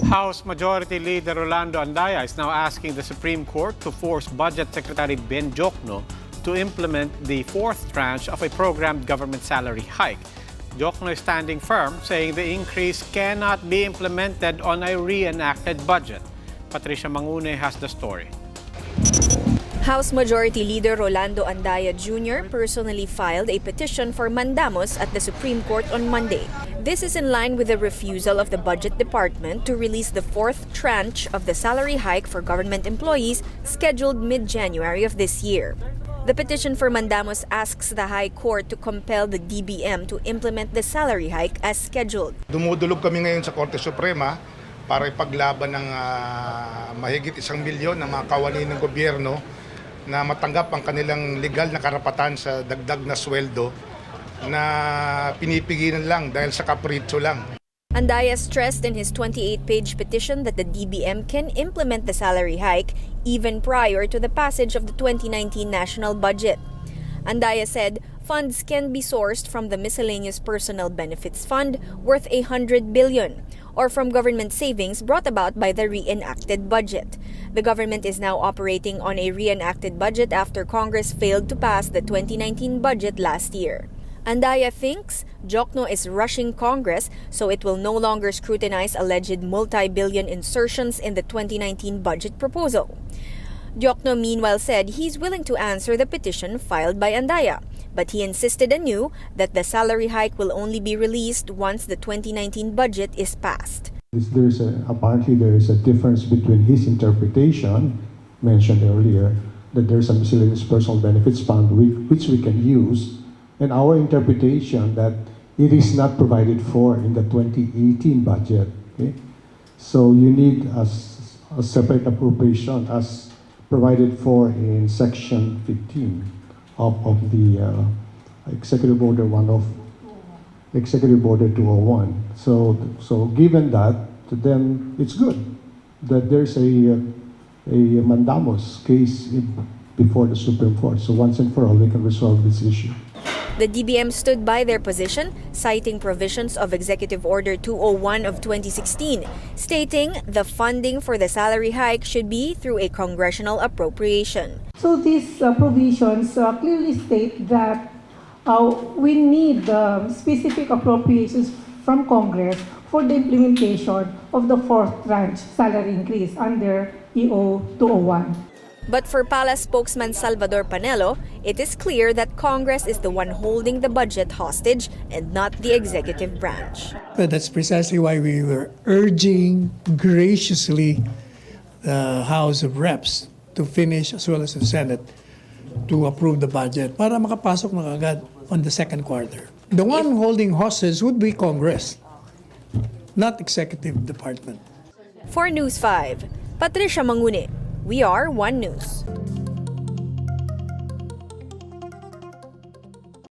House Majority Leader Rolando Andaya is now asking the Supreme Court to force Budget Secretary Diokno to implement the fourth tranche of a programmed government salary hike. Diokno is standing firm, saying the increase cannot be implemented on a reenacted budget. Patricia Mangune has the story. House Majority Leader Rolando Andaya Jr. personally filed a petition for mandamus at the Supreme Court on Monday. This is in line with the refusal of the Budget Department to release the fourth tranche of the salary hike for government employees scheduled mid-January of this year. The petition for mandamus asks the High Court to compel the DBM to implement the salary hike as scheduled. Dumudulog kami ngayon sa Korte Suprema para ipaglaban ng mahigit 1 milyon na mga kawani ng gobyerno na matanggap ang kanilang legal na karapatan sa dagdag na sweldo na pinipigilan lang dahil sa kapritsyo lang. Andaya stressed in his 28-page petition that the DBM can implement the salary hike even prior to the passage of the 2019 national budget. Andaya said funds can be sourced from the Miscellaneous Personal Benefits Fund worth $100 billion or from government savings brought about by the reenacted budget. The government is now operating on a reenacted budget after Congress failed to pass the 2019 budget last year. Andaya thinks Diokno is rushing Congress so it will no longer scrutinize alleged multi-billion insertions in the 2019 budget proposal. Diokno meanwhile said he's willing to answer the petition filed by Andaya, but he insisted anew that the salary hike will only be released once the 2019 budget is passed. Apparently there is a difference between his interpretation, mentioned earlier, that there's a miscellaneous personal benefits fund which we can use, and our interpretation that it is not provided for in the 2018 budget. Okay? So you need a separate appropriation as provided for in Section 15 of the Executive Order 201. So given that, then it's good that there's a mandamus case before the Supreme Court. So once and for all, we can resolve this issue. The DBM stood by their position, citing provisions of Executive Order 201 of 2016, stating the funding for the salary hike should be through a congressional appropriation. So these provisions clearly state that we need specific appropriations from Congress for the implementation of the fourth tranche salary increase under EO 201. But for Palace spokesman Salvador Panelo, it is clear that Congress is the one holding the budget hostage and not the executive branch. But that's precisely why we were urging graciously the House of Reps to finish, as well as the Senate, to approve the budget para makapasok na agad on the second quarter. The one holding hostage would be Congress, not Executive Department. For News 5, Patricia Mangune. We are One News.